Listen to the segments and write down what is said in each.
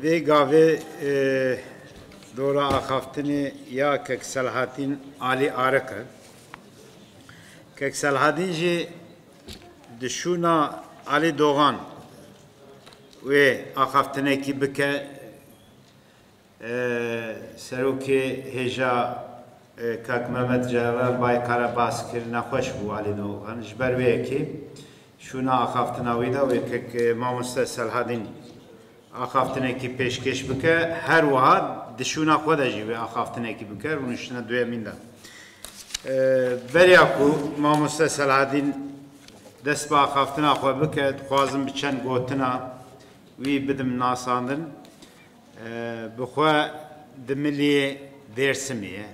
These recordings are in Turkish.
Ve gave dora axaftini ya kek Salahatin Ali Araka. Kek Salahatin ji dişuna Ali Doğan ve axaftineki bike seruki heja kak Mehmet Cevher Baykara baskir naxoş bu Ali Doğan. Jber ve ki şuna axaftina vida ve kek Mamusta Salahatin axaftineki peşkeş bike her vaha dişuna xweda jî ve axaftineki bike rû niştina duyemîn de beriya ku Mamoste Salahatin dest bi axaftina xwe bike dixwazim bi çend gotina wî bidim nasandin bi xwe di miliyê Dêrsimê ye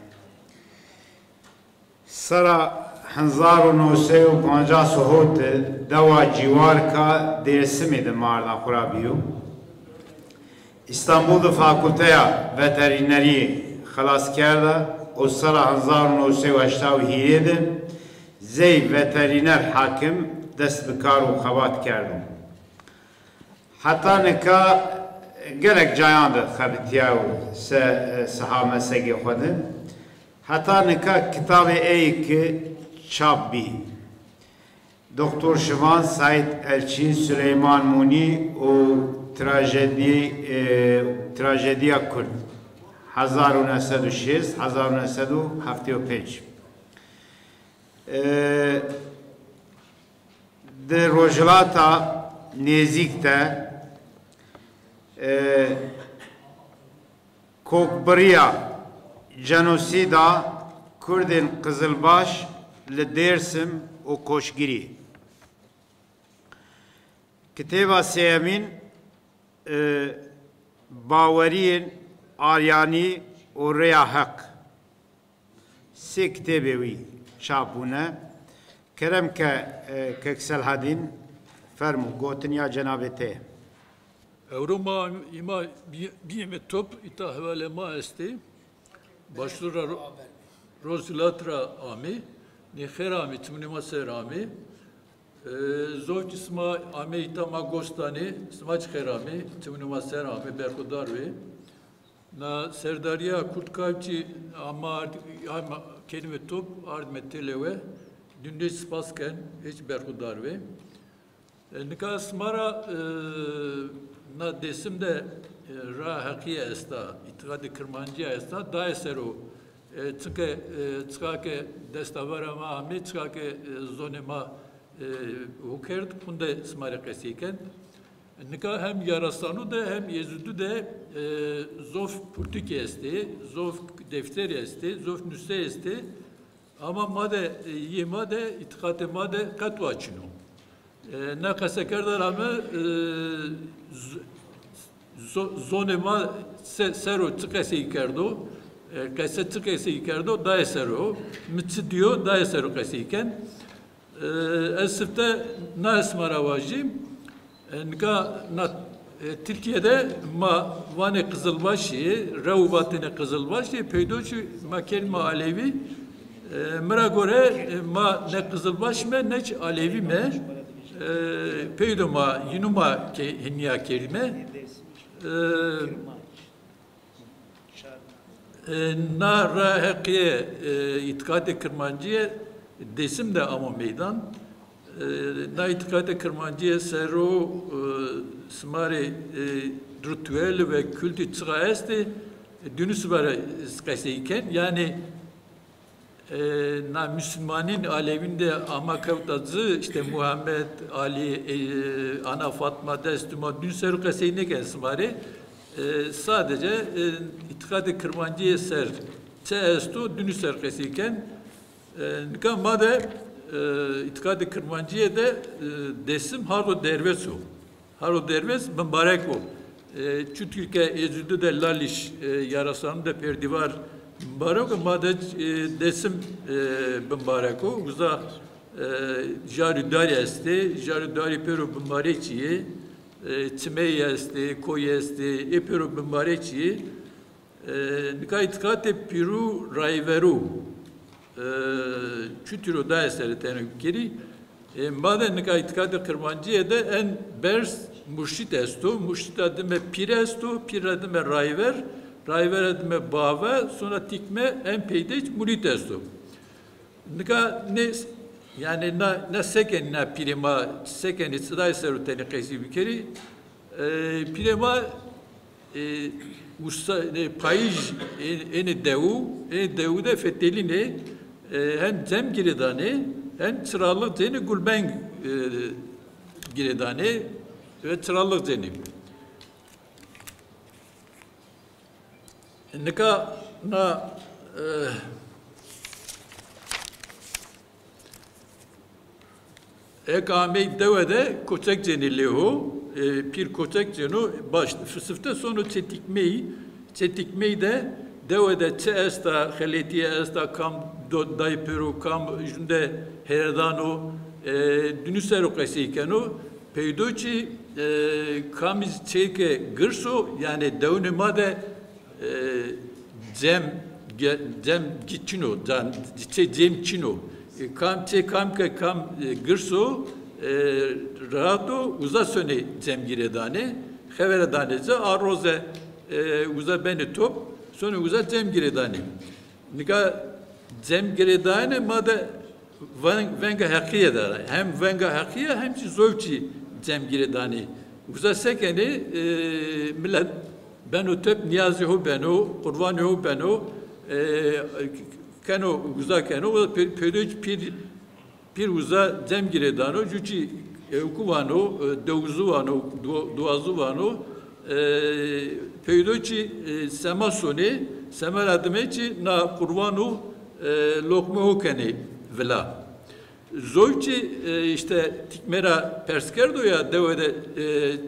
sera 1950 dewa cîwarka Dêrsimê di marda xurabîyo İstanbul'da fakülteya veterineri xelas kerda o sala 1987 zey veteriner hakim dest bi kar û xebat kerdin. Hatta nika gelek cayan da xebitiya û seha mesegê xwe de hatta nika kitabê ê ki çap bî Doktor Şivan Said Elçin Süleyman Muni û Trajediya Kurd 1906-1975 de rojilata nêzik de kokbiriya cenosîda Kurdên Qizilbaş li Dêrsim û Koşgirî kitêba sêyemîn baweriyên aryanî û rêya heq sê kitêbê wî çap bûne keremke kek Salahatin fermû gotin ya cenabê te Evroma ima biyeme top ita hevalema esti başlura rozilatra ami nixerami tmnima serami Zovç isma ame ita magostani smaç xerami tmnima serami berxudar ve na serdariya kurtkavçi ama kelime top ardmeteleve dünde spasken hiç berxudar ve nika smara na desimde ra hakiye esta itikadi kırmancıya esta da esero çıkake destavara ma ame çıkake zonema hukerd kunde smara kesiken nika hem yarasanu da hem yezudu da zof politik esti zof defter esti zof nüse esti ama made yemade itikate made katu açino ne kasekerdar ama zonema sero çıkesi kerdo kese çıkesi kerdo da sero mitsi diyor da sero kesiken esifte na esmara vajim nika na Türkiye'de ma vane Kızılbaşı revbatine Kızılbaşı peydoçu ma kelime Alevi mera göre ma ne Kızılbaş me ne Alevi me peydo ma yinuma ke hinya kelime na rahakiye itikad-ı kırmancıya desim de ama meydan na itikad-ı kırmancıya sero smari ritüel ve kültü çığa esti dünüs var skaseyken yani na Müslümanın alevinde ama kavtazı işte Muhammed Ali Ana Fatma destuma dün sero kaseyne kesmari sadece itikad-ı kırmancıya ser çeestu dünüs ser kaseyken nikamade itikad-ı kırmancıya da desim haro dervesu haro derves mübarek o çünkü ezüdü de laliş yarasanı da perdivar mübarek o made desim mübarek o uza jarudari esti jarudari pero mübarekçiye tmey esti koy esti epero mübarekçiye nikaitkate piru rayveru Çütürü da eseri tenük geri Madem nika itikad Kırmancı'ya da en bers murşit estu, murşit adime pir estu, pir adime rayver adime bave, sonra tikme en peydeç murit estu. Nika ne yani ne seken ne pirima seken istiday seruteni kesi bir kere pirima usta payij eni devu da feteline hem cem giredane hem çıralık zeni gulben giredane ve çıralık zeni. Nika na Ekame devede koçak ceniliyor. Pir koçak cenu baş fısıfta sonu çetikmeyi de devede çe esta xeletiye esta kam dayı peru kam jünde heredano dünüseru qesikenu peydoçi kamiz çeke gırso yani devnemade cem gitçino cem çino kam gırso rato uza söne cem giredane xeveredane ze arroze uza beni top sonra uza cem giredane nika cem giredane mada venga hakiye da hem venga hakiye hem zovçi cem giredane uza sekeni millet beno top niyazi hu beno kurban hu beno kano uza kano pir uza cem giredano juci ukuvano dovzuvano duazuvano peydoçi semasoni semer admeci na kurvanu lokmehu keni vela zoyçi işte tikmera perskerdo ya devede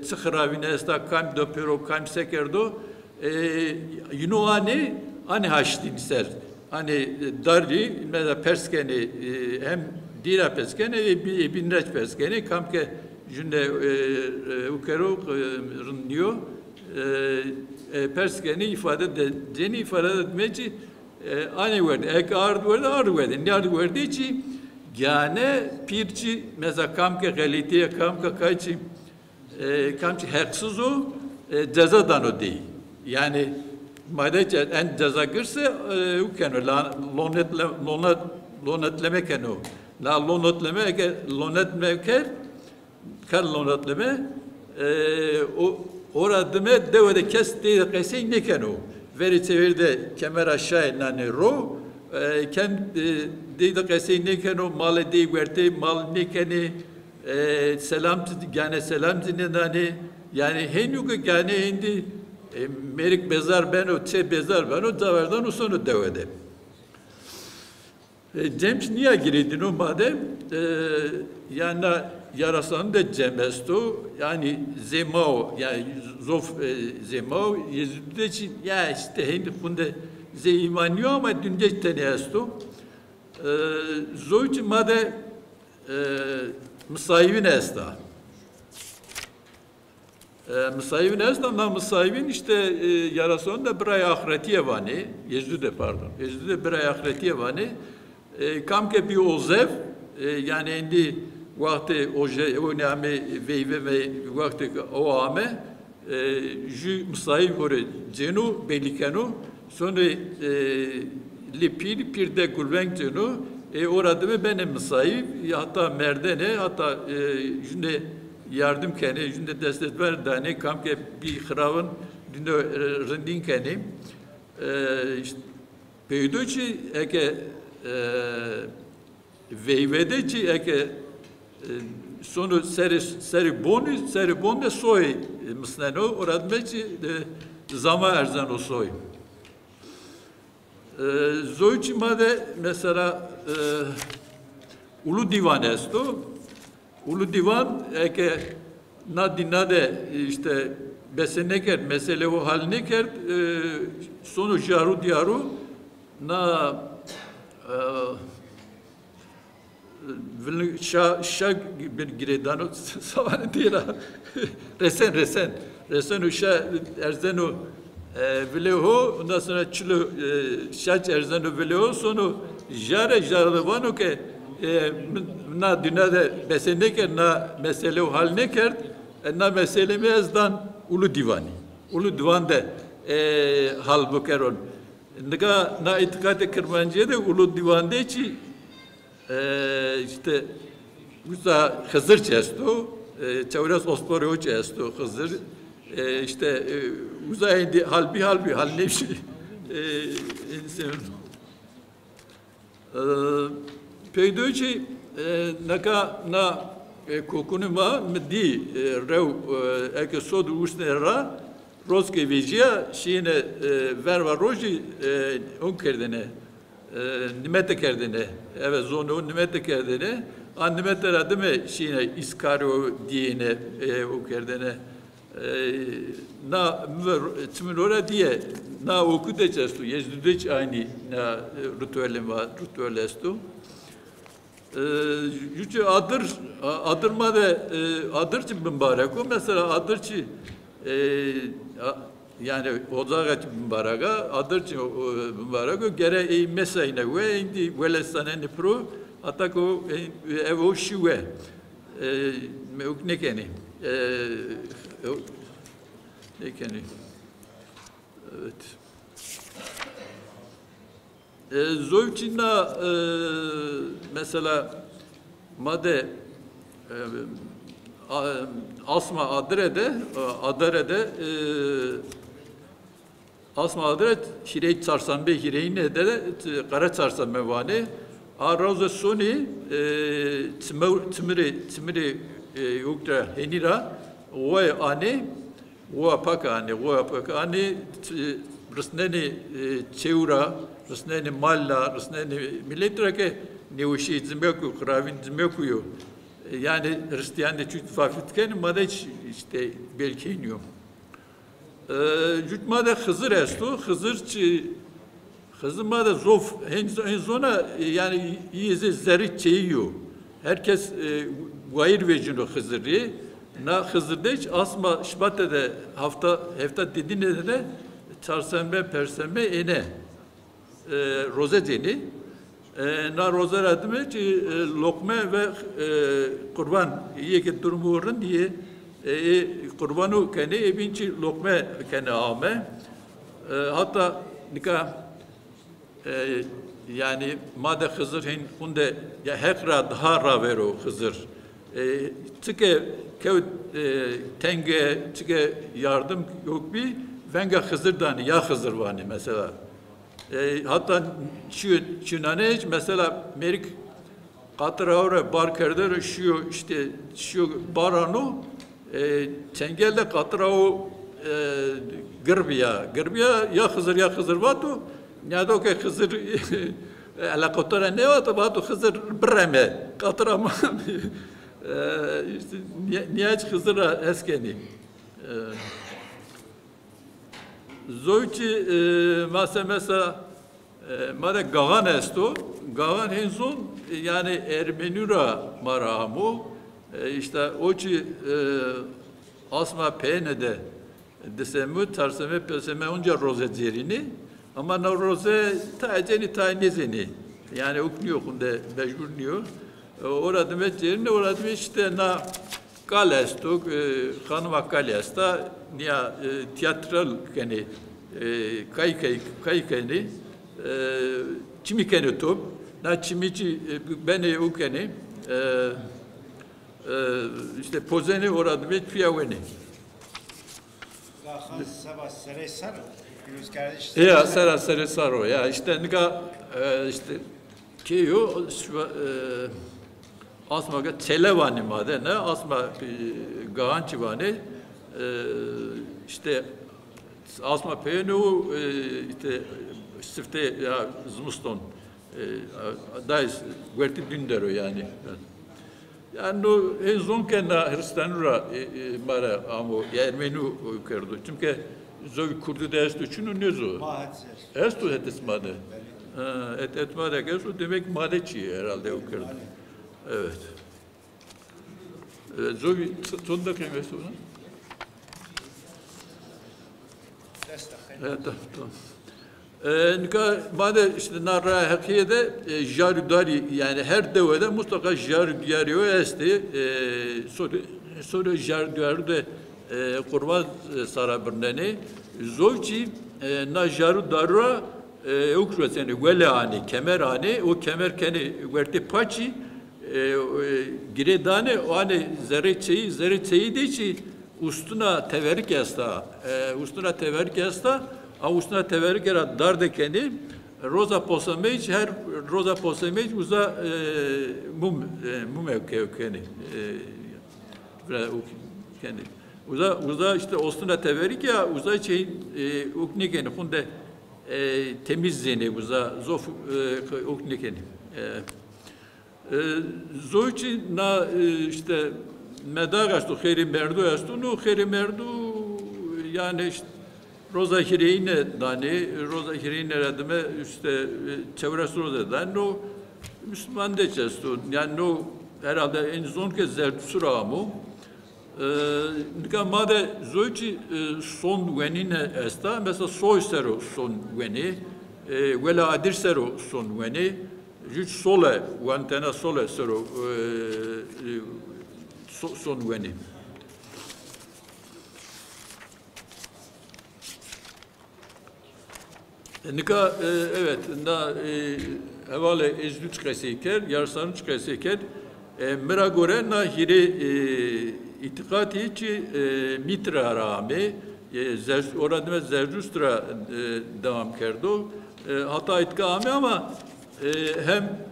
çıkıravine esta kam do pero kam sekerdo yunoani ani haştin ser hani darli mesela perskeni hem dira perskeni binreç perskeni kamke jünde ukero rınıyor perskeni ifade de ceni ifade etmeci ani verdi ek ardı verdi ne ardı verdi içi yani pirçi mesela kamke galitiye kamke kayçi kamçı haksız o cezadan o değil yani madde en ceza girse ukeno la lonetleme keno la lonetleme kar lonetleme orada devede kes değil kese ne keno veri çevirde kemer aşağı nane ro ken değil kese ne keno mal değil verte mal ne kene selam yani selam zinedane yani henüz yani hindi merik bezar ben o çe bezar ben o zavardan o sonu devede. Cemç niye girdin o madem yani yarasan da cemesto yani zemao yani zof zemao yüzde için ya işte hindi bunda ze imanıyor ama dünce tenesto zoyç madem musayibin esta. Musayibin esnafından musayibin işte yarason da bir ay ahiretiye vani, Yezdüde pardon, Yezdüde bir ay ahiretiye vani, kamke bir ozev, yani indi vakti o name veyve ve vakti o ame, jü musayib hore cenu belikenu, sonra pir de gulvenk cenu, orada mı benim musayib, hatta merdene, hatta jünde yardım kene, jünde destek ver dane kamke bir xravın dünde rindin kene. Peydoçi eke veyvedeci eke sonu seri bonde soy mısneno oradmeci zama erzan o soy. Zoyçi made mesela ulu divan esto. Ulu divan eke nadinade işte beseneker mesele o halneker sonu jaru diyaru na şa bir giredano savan dira resen uşa erzeno veleho ondan sonra çilo şaç erzeno veleho sonu jare vano ke na dünyada mesele ker na mesele hal ne kert na meselemi ezdan ulu divani. Ulu divanda hal bukeron. Nika na itikat Kırmancı'ya da ulu divanda içi işte Uza Hızır çesto, çevres Osporu çesto Hızır, işte uza indi halbi hal ne şey, insan. Peydoçi naka na kokunuma mdi rev eke sodu usnera rozke vicia şine verva roji on kerdene nimete kerdene evet zonu nimete kerdene annimet aradı mı şine iskaro diyene o kerdene na tümülora diye na oku de çestu yezdüdeç aynı na ritüelim var ritüelestu yüce adırma da adırçı mübarek o mesela adırçı yani ozagat mübareka adırçı mübarek o gere mesayne ve indi velesanen pro atako evo şuve ne keni ne keni evet Zovçina mesela madde asma adrede asma adret hirey çarşambe hireyine de kara çarşambe vani araza soni tmiri yokta henira ve ani ve pakani rısneni çevra rısneni malla rısneni milletreke nevşi zimbeku kravin zimbeku yani Hristiyan da çok fafitken madeç işte belki iniyor. Jutmada Hızır estu Hızırmada zof en zona yani iyice zerri çeyiyor. Herkes gayr vecinu Hızır'ı na Hızır'da hiç asma şibatte hafta dediğinde de çarşamba perşembe ene rozedeni na rozer adımı ki lokme ve kurban yeke durumu orun diye kurbanu kendi ebinci lokme kendi ame hatta nikah yani madde Hızır hin kunde ya hekra daha ravero Hızır çıke kev tenge çıke yardım yok bir venga Hızır'dan ya Hızır vani mesela hatta şu nane mesela Merik Katıravre barkerder şu işte şu baranu tengelde Katıravu Gırbiya ya Hızır vatu ya da ki Hızır alakotara ne vatu Hızır breme Katırama işte niye Hızır'a eskeni Zoyçi mesela mada gagan esto gagan henzon yani Ermenura maramu işte oçi asma penede desemu tarseme peseme onca roze zerini ama na roze ta nezeni yani oknuyor kunde mecburnuyor orada mecburnu orada işte na Kalesto, hanıma kalesta, niya tiyatral keni, kaykeni, çimikeni top, na çimici beni o keni, işte pozeni orada bir piyaveni. Sabah sere saro, yüz kardeş. Ya sere saro ya işte nika işte kiyo asma ga çelevani made ne asma gahançivani işte asma peynu işte sifte ya zmuston dais verti dündero yani no en zonken Hristiyanura mara amo Ermenu kerdo çünkü zoy kurdu dest üçün ne zo estu etesmade etmade gesu demek madeçi herhalde o kerdo. Evet. Zovi sonda kemesi ona. Evet, tamam. Nika madem işte narra hakiyede jarudari yani her devede mutlaka jarudari o esti sonra jarudari de kurban sarabırneni zovci na jarudara ukşvetseni velani kemerani o kemer keni verti paçi giredane o hani zerreçeyi de ki ustuna teverik yasta a ustuna teverik era dar de kendi roza posamej her roza posamej uza mum kendi kendi uza işte ustuna teverik ya uza şey ukniken hunde temizliğini uza zof ukniken zoici na işte medagastu kheri merdu astu no kheri merdu yani işte roza hireyne dani roza hireyne radime işte çevresi roza dan no Müslüman de çestu yani no herhalde en son kez zertsuramu Nikamade zoici son venine esta mesela soy sero son veni vela adir sero son veni Juç sole, vantena sole sero son veni. Nika evet na evale ezdüç kesiker, yarsanıç kesiker. Mera göre na hiri itikati içi mitra rami orada zercustra devam kerdo. Hatta itkami ama hem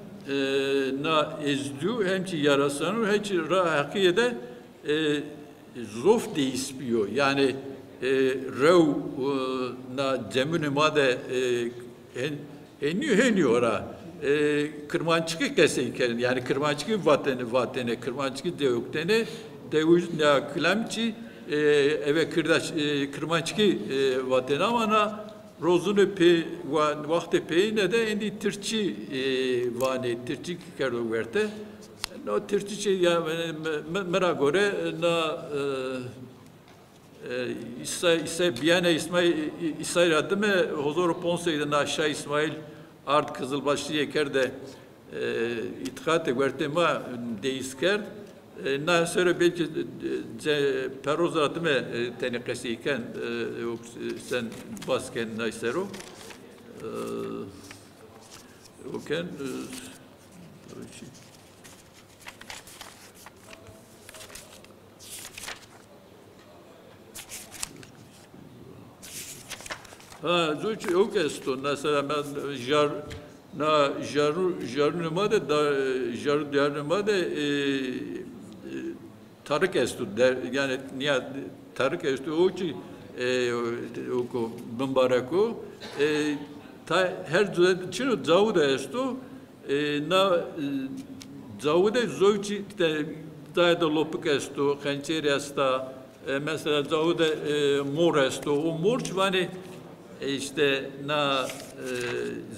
na ezdü hem ki yarasanı hem ki hakiyede zof de ispiyor yani rev na cemune made heniyor ora kırmançıkı keseyken yani kırmançıkı vatene kırmançıkı deoktene devuj na klamçi eve kırmançıkı vatene ama na Rozunu pe vakti pe ne de indi Türkçe vani Türkçe kero verte. No Türkçe ya mera göre na İsa biyane İsmail adı mı huzur ponseydi na aşağı İsmail art Kızılbaşlı yeker de itikatı verte ma deisker. Na sonra belki peroz adı mı tenikesi iken sen basken naysero oken ha zoç yok esto mesela ben jarnumade da jarnumade Tarık estu yani niye Tarık estu o ki o bambarako her çino zavuda estu na zavuda zoici da lopuk estu hançeri esta mesela zavuda mor estu o morç vani işte na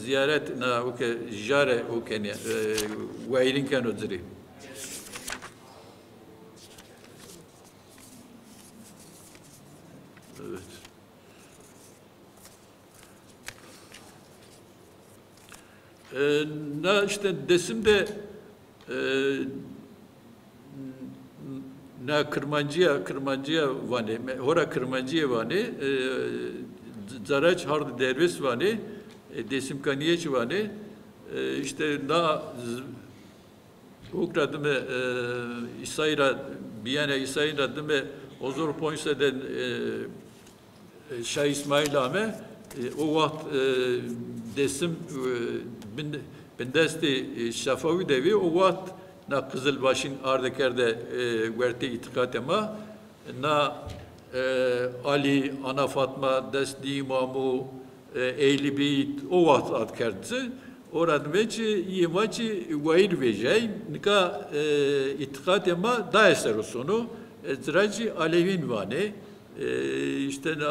ziyaret na o ke jare o ke wairin kan odri Na işte desimde na kırmancıya vani, hora kırmancıya vani, zaraç hardı dervis vani, desim kaniyeç vani, işte na ukradım İsa'yla biyane İsa'yla değil mi ozor pointseden Şah İsmail ame o vakit desim bindesti şafavi devi o vakit na Kızılbaş'ın ardekerde verti itikat ama na Ali, Ana Fatma, Desti İmamı, Ehli Beyt o vakit adkerdi. Orada veçi yemaçı vayir vecey nika itikat ama da eser sonu ziracı Alevin vani işte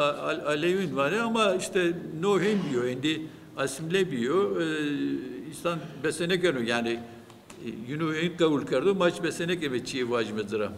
Alevin vani ama işte nohim diyor indi asimle biyo insan besene geliyor yani yunu en kabul kardı maç besene gibi çiğ vacmezira.